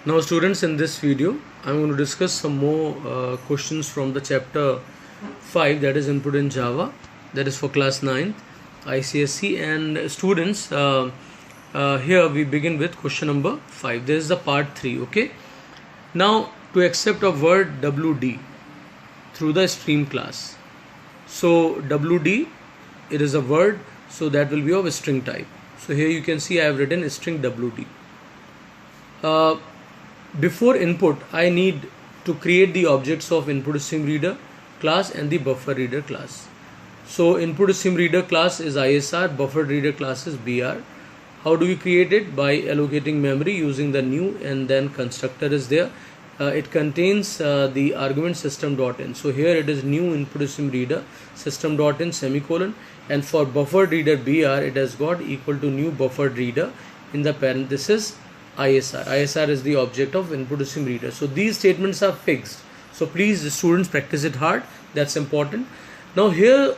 Now students, in this video I'm going to discuss some more questions from the chapter 5, that is input in Java, that is for class 9th ICSE. And students, here we begin with question number 5. This is the part 3. Okay, now to accept a word WD through the stream class. So WD, it is a word, so that will be of a string type. So here you can see I have written string WD. Before input, I need to create the objects of input stream reader class and the buffer reader class. So input stream reader class is ISR, buffer reader class is BR. How do we create it? By allocating memory using the new and then constructor is there. It contains the argument system.in. So here it is new input stream reader system.in semicolon, and for buffer reader BR it has got equal to new buffer reader in the parenthesis ISR. ISR is the object of input stream reader. So these statements are fixed. So please, the students, practice it hard. That's important. Now here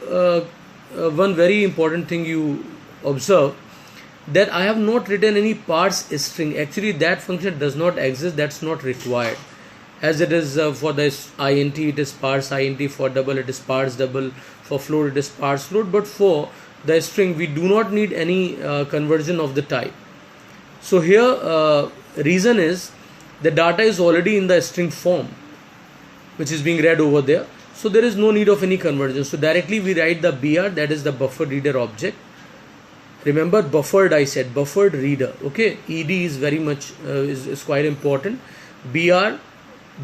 one very important thing you observe, that I have not written any parse string. Actually that function does not exist. That's not required. As it is for the int, it is parse int. For double, it is parse double. For float, it is parse float. But for the string, we do not need any conversion of the type. So here reason is the data is already in the string form, which is being read over there. So there is no need of any conversion. So directly we write the BR, that is the buffer reader object. Remember buffered, I said buffered reader. Okay, ED is very much is quite important. BR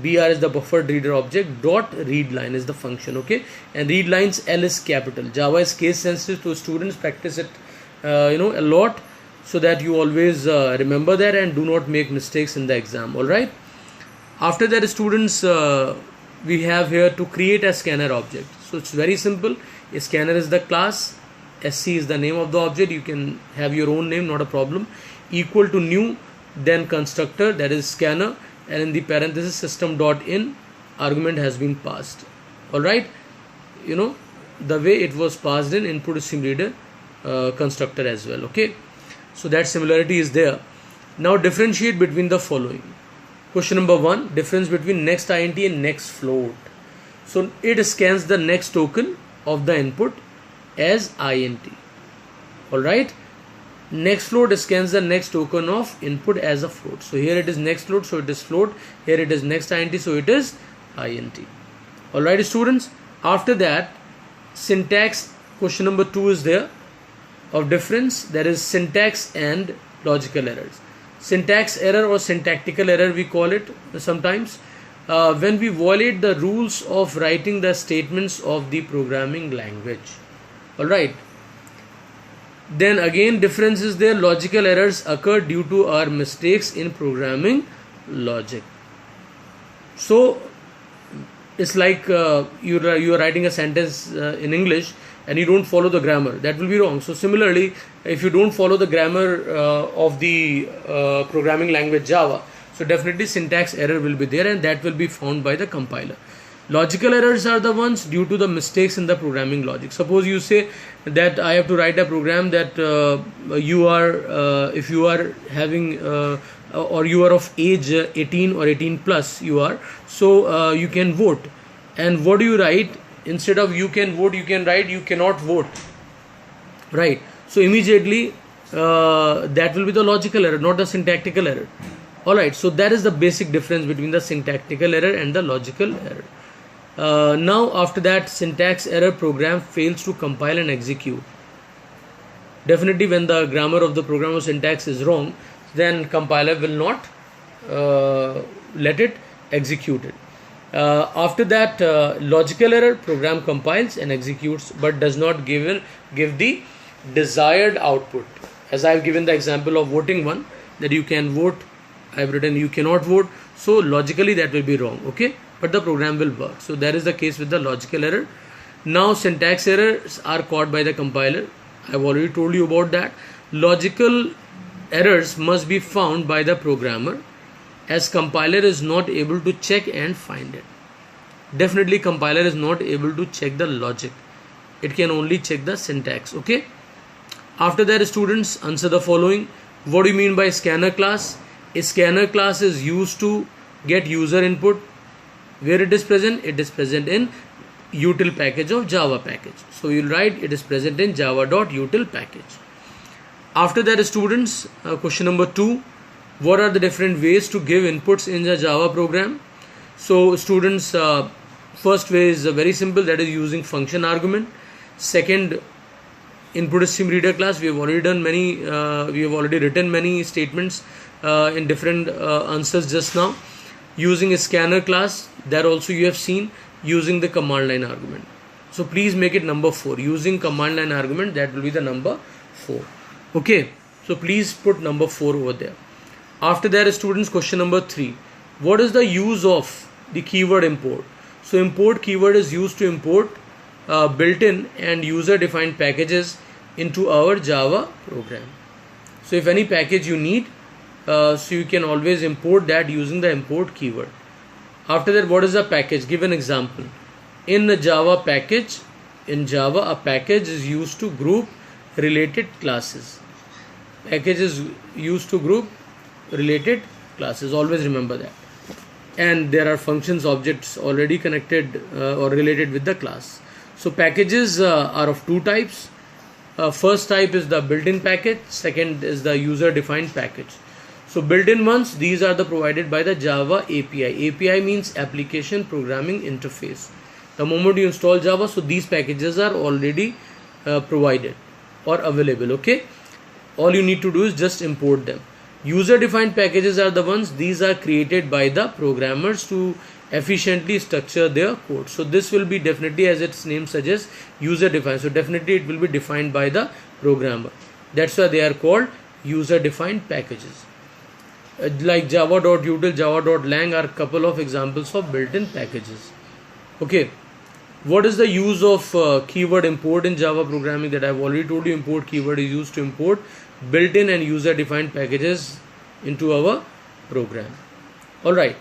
is the buffered reader object. Dot read line is the function. Okay, and read lines L is capital. Java is case sensitive, so students practice it a lot, so that you always remember that and do not make mistakes in the exam. All right. After that, students, we have here to create a scanner object. So it's very simple. A scanner is the class, SC is the name of the object. You can have your own name, not a problem. Equal to new, then constructor, that is scanner, and in the parenthesis system.in argument has been passed. All right, the way it was passed in input stream reader constructor as well. Okay, so that similarity is there. Now differentiate between the following. Question number 1, difference between next int and next float. So it scans the next token of the input as int. All right, next float scans the next token of input as a float. So here it is next float, so it is float. Here it is next int, so it is int. All right, students. After that, syntax, question number 2 is there of difference, that is syntax and logical errors. Syntax error or syntactical error we call it sometimes, when we violate the rules of writing the statements of the programming language. All right, then again difference is there. Logical errors occur due to our mistakes in programming logic. So it's like you are writing a sentence in English and you don't follow the grammar, that will be wrong. So similarly, if you don't follow the grammar of the programming language Java, so definitely syntax error will be there, and that will be found by the compiler. Logical errors are the ones due to the mistakes in the programming logic. Suppose you say that I have to write a program that if you are having or you are of age 18 or 18 plus, you are, so you can vote. And what do you write? Instead of you can vote, you can write you cannot vote, right? So immediately that will be the logical error, not the syntactical error. All right, so that is the basic difference between the syntactical error and the logical error. Now after that, syntax error, program fails to compile and execute. Definitely when the grammar of the program or syntax is wrong, then compiler will not let it execute it. After that, logical error, program compiles and executes but does not give the desired output. As I have given the example of voting one, that you can vote, I have written you cannot vote, so logically that will be wrong. Okay, but the program will work. So that is the case with the logical error. Now syntax errors are caught by the compiler. I have already told you about that. Logical errors must be found by the programmer, as compiler is not able to check and find it. Definitely compiler is not able to check the logic, it can only check the syntax. Okay, after that, students, answer the following. What do you mean by scanner class? A scanner class is used to get user input. Where it is present? It is present in util package of Java package. So you'll write it is present in java.util package. After that, students, question number 2, what are the different ways to give inputs in the Java program? So students, first way is very simple, that is using function argument. Second, input stream reader class, we have already done many, we have already written many statements in different answers just now. Using a scanner class, that also you have seen, using the command line argument. So please make it number 4, using command line argument, that will be the number 4. Okay, so please put number 4 over there. After that, students, question number 3, what is the use of the keyword import? So import keyword is used to import built-in and user defined packages into our Java program. So if any package you need, so you can always import that using the import keyword. After that, what is a package? Give an example. In a Java package, in Java, a package is used to group related classes. Package is used to group related classes. Always remember that. And there are functions, objects already connected or related with the class. So packages are of 2 types. First type is the built-in package. Second is the user-defined package. So built-in ones, these are the provided by the Java API. API means Application Programming Interface. The moment you install Java, so these packages are already provided or available. Okay, all you need to do is just import them. User-defined packages are the ones, these are created by the programmers to efficiently structure their code. So this will be definitely, as its name suggests, user-defined. So definitely it will be defined by the programmer. That's why they are called user-defined packages. Like java.util, java.lang are a couple of examples of built-in packages. Okay, what is the use of keyword import in Java programming? That I have already told you. Import keyword is used to import built-in and user-defined packages into our program. Alright,